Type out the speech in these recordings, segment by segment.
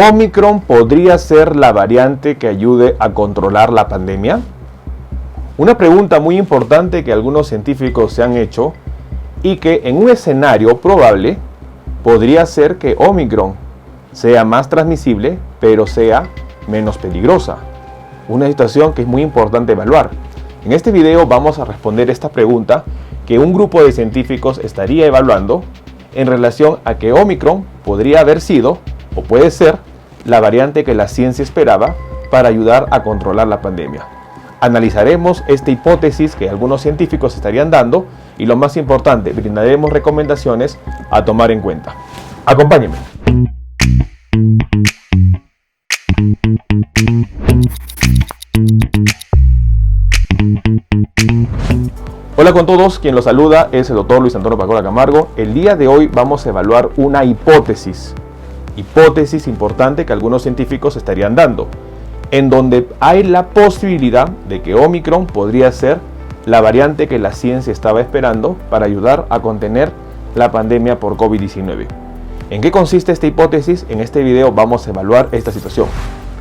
¿Omicron podría ser la variante que ayude a controlar la pandemia? Una pregunta muy importante que algunos científicos se han hecho y que en un escenario probable podría ser que Omicron sea más transmisible, pero sea menos peligrosa. Una situación que es muy importante evaluar. En este video vamos a responder esta pregunta que un grupo de científicos estaría evaluando en relación a que Omicron podría haber sido o puede ser la variante que la ciencia esperaba para ayudar a controlar la pandemia. Analizaremos esta hipótesis que algunos científicos estarían dando y, lo más importante, brindaremos recomendaciones a tomar en cuenta. Acompáñenme. Hola con todos, quien los saluda es el doctor Luis Antonio Pacola Camargo. El día de hoy vamos a evaluar una hipótesis importante que algunos científicos estarían dando, en donde hay la posibilidad de que Omicron podría ser la variante que la ciencia estaba esperando para ayudar a contener la pandemia por COVID-19. ¿En qué consiste esta hipótesis? En este video vamos a evaluar esta situación.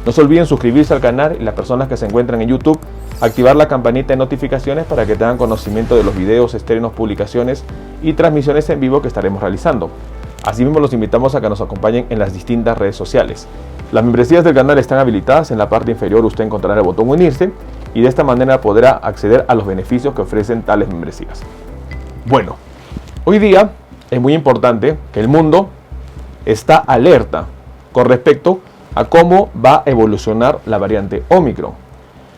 No se olviden suscribirse al canal y las personas que se encuentran en YouTube, activar la campanita de notificaciones para que tengan conocimiento de los videos, estrenos, publicaciones y transmisiones en vivo que estaremos realizando. Asimismo, los invitamos a que nos acompañen en las distintas redes sociales. Las membresías del canal están habilitadas. En la parte inferior usted encontrará el botón unirse y de esta manera podrá acceder a los beneficios que ofrecen tales membresías. Bueno, hoy día es muy importante que el mundo está alerta con respecto a cómo va a evolucionar la variante Omicron.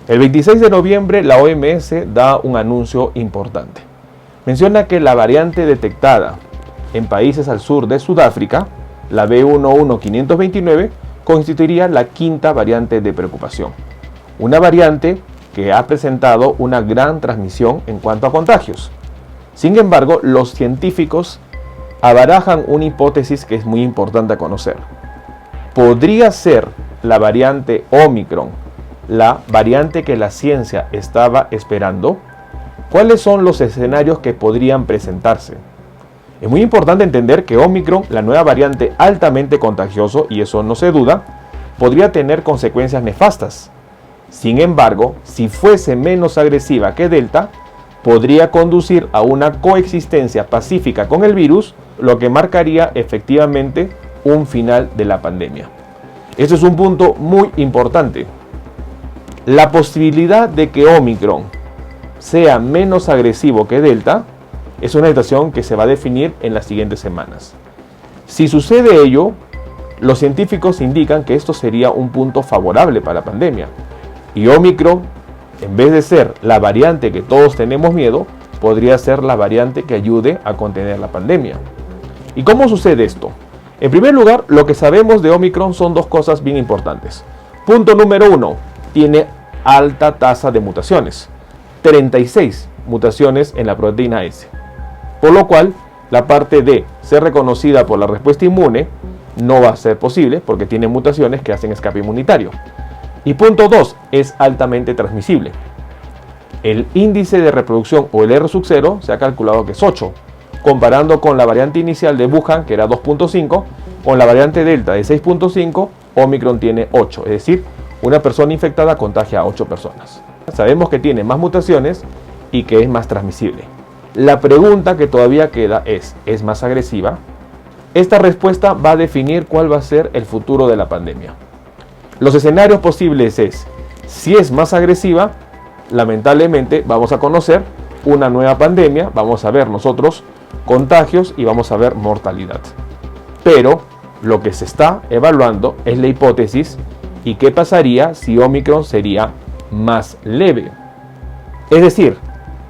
El 26 de noviembre la OMS da un anuncio importante. Menciona que la variante detectada en países al sur de Sudáfrica, la B11529, constituiría la quinta variante de preocupación. Una variante que ha presentado una gran transmisión en cuanto a contagios. Sin embargo, los científicos abarajan una hipótesis que es muy importante a conocer. ¿Podría ser la variante Omicron la variante que la ciencia estaba esperando? ¿Cuáles son los escenarios que podrían presentarse? Es muy importante entender que Omicron, la nueva variante altamente contagioso, y eso no se duda, podría tener consecuencias nefastas. Sin embargo, si fuese menos agresiva que Delta, podría conducir a una coexistencia pacífica con el virus, lo que marcaría efectivamente un final de la pandemia. Este es un punto muy importante. La posibilidad de que Omicron sea menos agresivo que Delta es una situación que se va a definir en las siguientes semanas. Si sucede ello, los científicos indican que esto sería un punto favorable para la pandemia. Y Omicron, en vez de ser la variante que todos tenemos miedo, podría ser la variante que ayude a contener la pandemia. ¿Y cómo sucede esto? En primer lugar, lo que sabemos de Omicron son dos cosas bien importantes. Punto número 1, tiene alta tasa de mutaciones. 36 mutaciones en la proteína S. Por lo cual, la parte de ser reconocida por la respuesta inmune no va a ser posible porque tiene mutaciones que hacen escape inmunitario. Y punto 2, es altamente transmisible. El índice de reproducción o el R0 se ha calculado que es 8, comparando con la variante inicial de Wuhan, que era 2.5, con la variante Delta de 6.5, Omicron tiene 8, es decir, una persona infectada contagia a 8 personas. Sabemos que tiene más mutaciones y que es más transmisible. La pregunta que todavía queda ¿es más agresiva? Esta respuesta va a definir cuál va a ser el futuro de la pandemia. Los escenarios posibles es, si es más agresiva, lamentablemente vamos a conocer una nueva pandemia, vamos a ver nosotros contagios y vamos a ver mortalidad. Pero lo que se está evaluando es la hipótesis y qué pasaría si Omicron sería más leve. Es decir,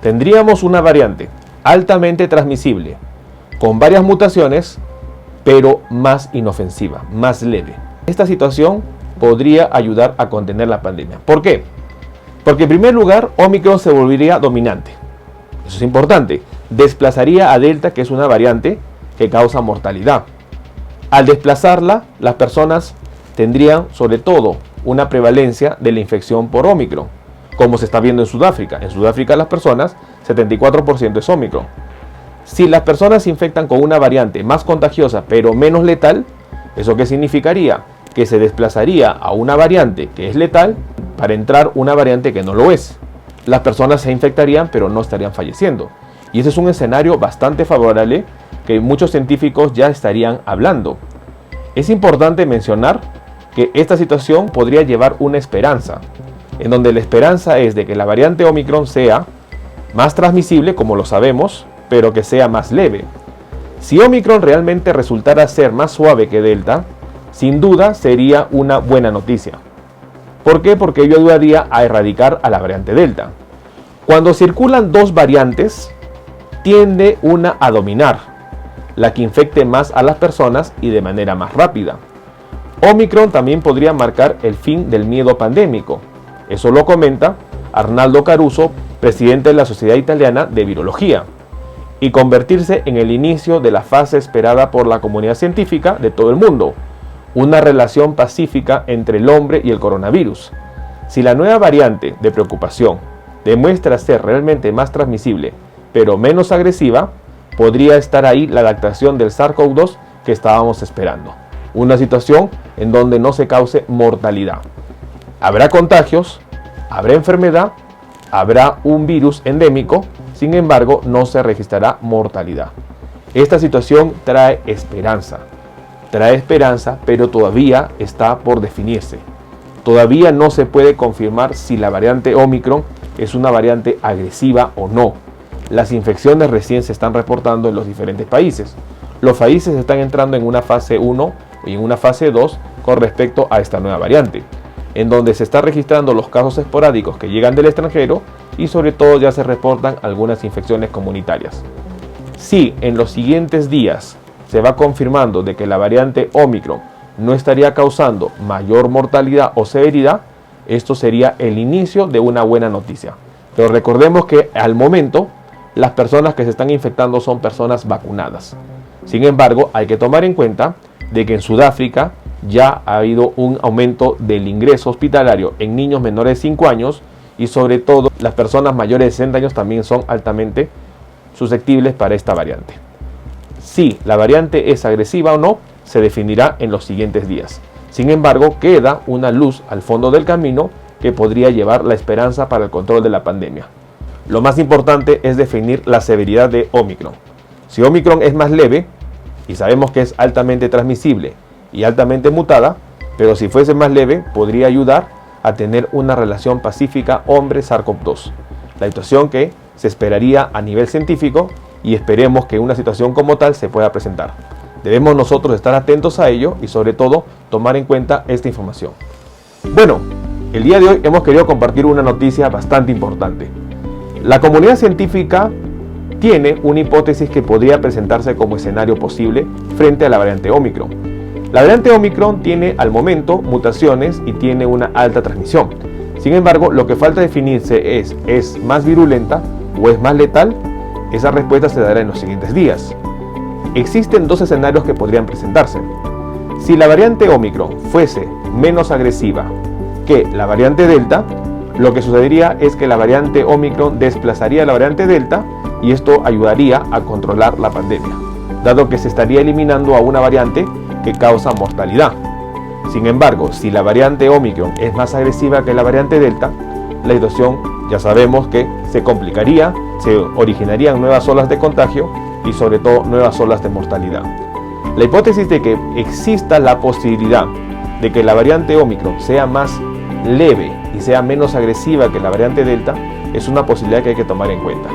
tendríamos una variante altamente transmisible, con varias mutaciones, pero más inofensiva, más leve. Esta situación podría ayudar a contener la pandemia. ¿Por qué? Porque en primer lugar, Omicron se volvería dominante. Eso es importante. Desplazaría a Delta, que es una variante que causa mortalidad. Al desplazarla, las personas tendrían sobre todo una prevalencia de la infección por Omicron, como se está viendo en Sudáfrica. En Sudáfrica las personas, 74% es Omicron. Si las personas se infectan con una variante más contagiosa pero menos letal, ¿eso qué significaría? que se desplazaría a una variante que es letal para entrar una variante que no lo es. Las personas se infectarían pero no estarían falleciendo. Y ese es un escenario bastante favorable que muchos científicos ya estarían hablando. Es importante mencionar que esta situación podría llevar una esperanza, en donde la esperanza es de que la variante Omicron sea más transmisible, como lo sabemos, pero que sea más leve. Si Omicron realmente resultara ser más suave que Delta, sin duda sería una buena noticia. ¿Por qué? Porque ello ayudaría a erradicar a la variante Delta. Cuando circulan dos variantes, tiende una a dominar, la que infecte más a las personas y de manera más rápida. Omicron también podría marcar el fin del miedo pandémico. Eso lo comenta Arnaldo Caruso, presidente de la Sociedad Italiana de Virología, y convertirse en el inicio de la fase esperada por la comunidad científica de todo el mundo, una relación pacífica entre el hombre y el coronavirus. Si la nueva variante de preocupación demuestra ser realmente más transmisible, pero menos agresiva, podría estar ahí la adaptación del SARS-CoV-2 que estábamos esperando. Una situación en donde no se cause mortalidad. Habrá contagios, habrá enfermedad, habrá un virus endémico, sin embargo no se registrará mortalidad. Esta situación trae esperanza, pero todavía está por definirse. Todavía no se puede confirmar si la variante Omicron es una variante agresiva o no. Las infecciones recién se están reportando en los diferentes países. Los países están entrando en una fase 1 y en una fase 2 con respecto a esta nueva variante, en donde se están registrando los casos esporádicos que llegan del extranjero y sobre todo ya se reportan algunas infecciones comunitarias. Si en los siguientes días se va confirmando de que la variante Omicron no estaría causando mayor mortalidad o severidad, esto sería el inicio de una buena noticia. Pero recordemos que al momento las personas que se están infectando son personas vacunadas. Sin embargo, hay que tomar en cuenta de que en Sudáfrica ya ha habido un aumento del ingreso hospitalario en niños menores de 5 años y sobre todo las personas mayores de 60 años también son altamente susceptibles para esta variante. Si la variante es agresiva o no, se definirá en los siguientes días. Sin embargo, queda una luz al fondo del camino que podría llevar la esperanza para el control de la pandemia. Lo más importante es definir la severidad de Omicron. Si Omicron es más leve, y sabemos que es altamente transmisible y altamente mutada, pero si fuese más leve, podría ayudar a tener una relación pacífica hombre-SARS-CoV-2. La situación que se esperaría a nivel científico y esperemos que una situación como tal se pueda presentar. Debemos nosotros estar atentos a ello y sobre todo tomar en cuenta esta información. Bueno, el día de hoy hemos querido compartir una noticia bastante importante. La comunidad científica tiene una hipótesis que podría presentarse como escenario posible frente a la variante Omicron. La variante Omicron tiene al momento mutaciones y tiene una alta transmisión. Sin embargo, lo que falta definirse ¿es más virulenta o es más letal? Esa respuesta se dará en los siguientes días. Existen dos escenarios que podrían presentarse. Si la variante Omicron fuese menos agresiva que la variante Delta, lo que sucedería es que la variante Omicron desplazaría a la variante Delta y esto ayudaría a controlar la pandemia, dado que se estaría eliminando a una variante que causa mortalidad. Sin embargo, si la variante Omicron es más agresiva que la variante Delta, la situación ya sabemos que se complicaría, se originarían nuevas olas de contagio y sobre todo nuevas olas de mortalidad. La hipótesis de que exista la posibilidad de que la variante Omicron sea más leve y sea menos agresiva que la variante Delta es una posibilidad que hay que tomar en cuenta.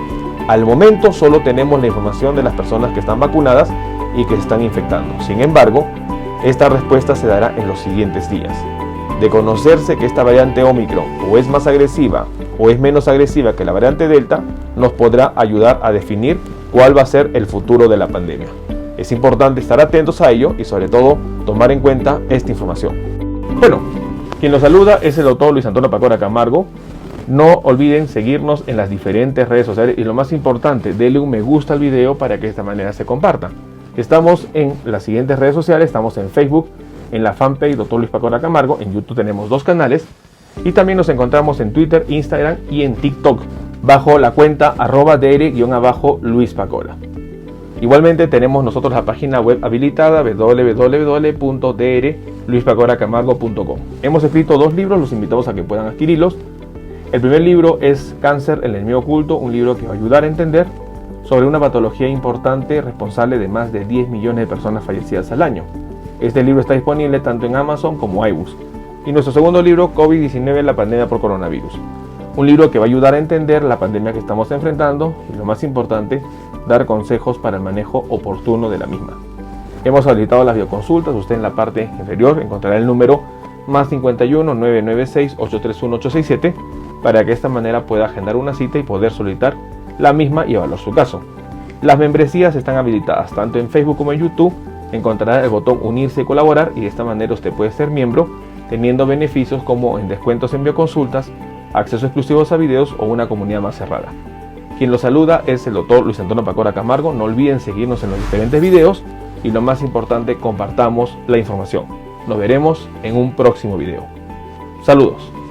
Al momento solo tenemos la información de las personas que están vacunadas y que se están infectando. Sin embargo, esta respuesta se dará en los siguientes días. De conocerse que esta variante Omicron o es más agresiva o es menos agresiva que la variante Delta, nos podrá ayudar a definir cuál va a ser el futuro de la pandemia. Es importante estar atentos a ello y sobre todo tomar en cuenta esta información. Bueno, quien los saluda es el doctor Luis Antonio Pacora Camargo. No olviden seguirnos en las diferentes redes sociales y lo más importante, denle un me gusta al video para que de esta manera se comparta. Estamos en las siguientes redes sociales, estamos en Facebook, en la fanpage Dr. Luis Pacora Camargo, en YouTube tenemos 2 canales y también nos encontramos en Twitter, Instagram y en TikTok bajo la cuenta @dr_Luis Pacora. Igualmente tenemos nosotros la página web habilitada www.dr luispacoracamargo.com. Hemos escrito 2 libros, los invitamos a que puedan adquirirlos. El primer libro es Cáncer, el enemigo oculto, un libro que va a ayudar a entender sobre una patología importante responsable de más de 10 millones de personas fallecidas al año. Este libro está disponible tanto en Amazon como iBooks. Y nuestro segundo libro, COVID-19, la pandemia por coronavirus. Un libro que va a ayudar a entender la pandemia que estamos enfrentando y, lo más importante, dar consejos para el manejo oportuno de la misma. Hemos habilitado las videoconsultas. Usted en la parte inferior encontrará el número +51 996 831 867 para que de esta manera pueda agendar una cita y poder solicitar la misma y evaluar su caso. Las membresías están habilitadas tanto en Facebook como en YouTube. Encontrará el botón unirse y colaborar y de esta manera usted puede ser miembro teniendo beneficios como en descuentos en videoconsultas, acceso exclusivos a videos o una comunidad más cerrada. Quien lo saluda es el Dr. Luis Antonio Pacora Camargo. No olviden seguirnos en los diferentes videos y, lo más importante, compartamos la información. Nos veremos en un próximo video. Saludos.